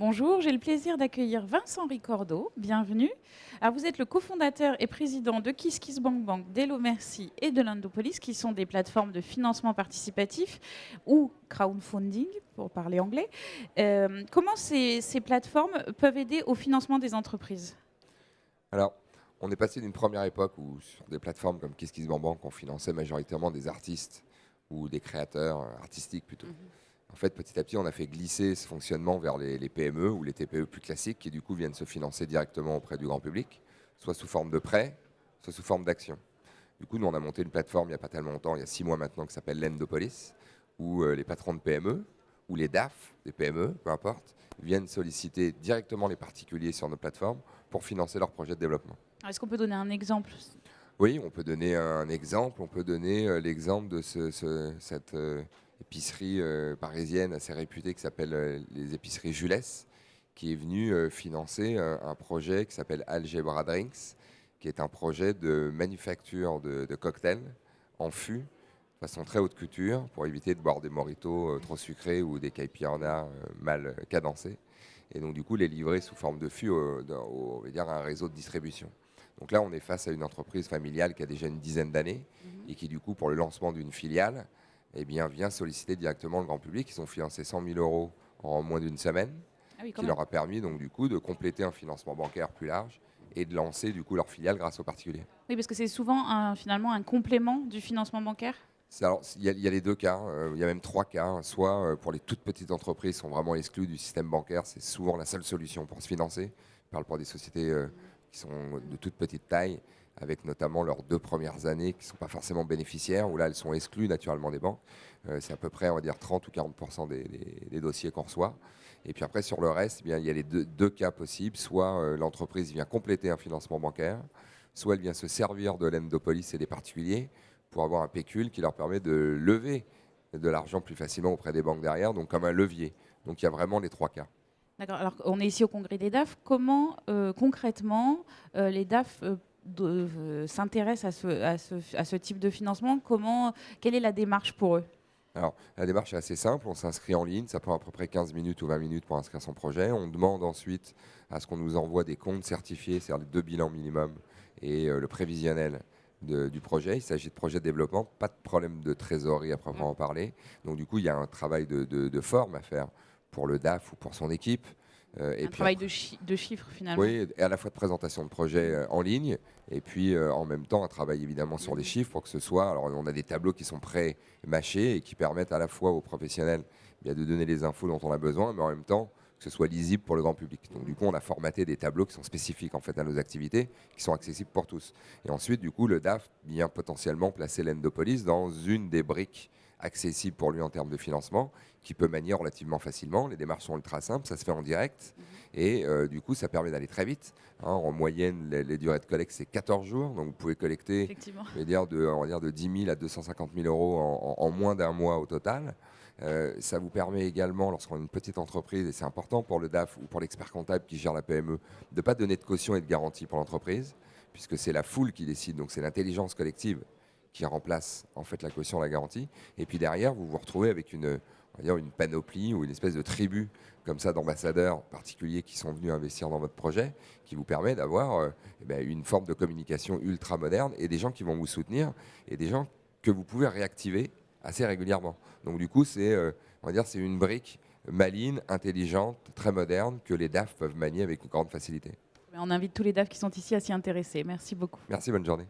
Bonjour, j'ai le plaisir d'accueillir Vincent Ricordo. Bienvenue. Alors, vous êtes le cofondateur et président de KissKissBankBank, d'Hello Merci et de Lendopolis, qui sont des plateformes de financement participatif ou crowdfunding, pour parler anglais. Comment ces plateformes peuvent aider au financement des entreprises? Alors, on est passé d'une première époque où sur des plateformes comme KissKissBankBank, on finançait majoritairement des artistes ou des créateurs artistiques plutôt. En fait, petit à petit, on a fait glisser ce fonctionnement vers les PME ou les TPE plus classiques qui du coup viennent se financer directement auprès du grand public, soit sous forme de prêt, soit sous forme d'action. Du coup, nous, on a monté une plateforme il n'y a pas tellement longtemps, il y a 6 mois maintenant, qui s'appelle Lendopolis, où les patrons de PME ou les DAF des PME, peu importe, viennent solliciter directement les particuliers sur nos plateformes pour financer leurs projets de développement. Est-ce qu'on peut donner un exemple? Oui, on peut donner un exemple. On peut donner l'exemple de cette épicerie parisienne assez réputée qui s'appelle les épiceries Jules, qui est venue financer un projet qui s'appelle Algebra Drinks, qui est un projet de manufacture de cocktails en fût, de façon très haute couture, pour éviter de boire des mojitos trop sucrés ou des caipirinhas mal cadencés. Et donc du coup, les livrer sous forme de fût on va dire, à un réseau de distribution. Donc là, on est face à une entreprise familiale qui a déjà une dizaine d'années et qui, du coup, pour le lancement d'une filiale, eh bien, vient solliciter directement le grand public. Ils ont financé 100 000 euros en moins d'une semaine, Ah oui, quand qui même. leur a permis donc, du coup, de compléter un financement bancaire plus large et de lancer du coup, leur filiale grâce aux particuliers. Oui, parce que c'est souvent finalement un complément du financement bancaire. Alors, il y a les deux cas, il y a même trois cas. Soit pour les toutes petites entreprises qui sont vraiment exclues du système bancaire, c'est souvent la seule solution pour se financer. Je parle pour des sociétés qui sont de toute petite taille, avec notamment leurs 2 premières années qui ne sont pas forcément bénéficiaires, où là elles sont exclues naturellement des banques. C'est à peu près, on va dire, 30 ou 40% des dossiers qu'on reçoit. Et puis après, sur le reste, eh bien, il y a les deux cas possibles. Soit l'entreprise vient compléter un financement bancaire, soit elle vient se servir de l'Endopolis et des particuliers pour avoir un pécule qui leur permet de lever de l'argent plus facilement auprès des banques derrière, donc comme un levier. Donc il y a vraiment les trois cas. D'accord. Alors, on est ici au congrès des DAF. Comment concrètement les DAF s'intéressent à ce type de financement? Quelle est la démarche pour eux? Alors, la démarche est assez simple, on s'inscrit en ligne, ça prend à peu près 15 minutes ou 20 minutes pour inscrire son projet. On demande ensuite à ce qu'on nous envoie des comptes certifiés, c'est-à-dire les 2 bilans minimum et le prévisionnel du projet. Il s'agit de projet de développement, pas de problème de trésorerie à proprement parler. Donc du coup, il y a un travail de forme à faire pour le DAF ou pour son équipe. Et Un puis travail après, de chiffres finalement. oui, et à la fois de présentation de projet en ligne, et puis en même temps un travail évidemment sur les chiffres pour que ce soit. Alors on a des tableaux qui sont pré-mâchés et qui permettent à la fois aux professionnels bien, de donner les infos dont on a besoin, mais en même temps que ce soit lisible pour le grand public. Donc du coup on a formaté des tableaux qui sont spécifiques en fait à nos activités, qui sont accessibles pour tous. Et ensuite du coup le DAF vient potentiellement placer l'Endopolis dans une des briques accessible pour lui en termes de financement, qui peut manier relativement facilement. Les démarches sont ultra simples, ça se fait en direct, et du coup, ça permet d'aller très vite. En moyenne, les durées de collecte, c'est 14 jours, donc vous pouvez collecter Effectivement. je vais dire, on va dire de 10 000 à 250 000 euros en moins d'un mois au total. Ça vous permet également, lorsqu'on est une petite entreprise, et c'est important pour le DAF ou pour l'expert comptable qui gère la PME, de ne pas donner de caution et de garantie pour l'entreprise, puisque c'est la foule qui décide, donc c'est l'intelligence collective qui remplace en fait la caution, la garantie. Et puis derrière, vous vous retrouvez avec on va dire une panoplie ou une espèce de tribu comme ça d'ambassadeurs particuliers qui sont venus investir dans votre projet, qui vous permet d'avoir une forme de communication ultra moderne et des gens qui vont vous soutenir et des gens que vous pouvez réactiver assez régulièrement. Donc du coup, on va dire, c'est une brique maligne, intelligente, très moderne que les DAF peuvent manier avec une grande facilité. On invite tous les DAF qui sont ici à s'y intéresser. Merci beaucoup. Merci, bonne journée.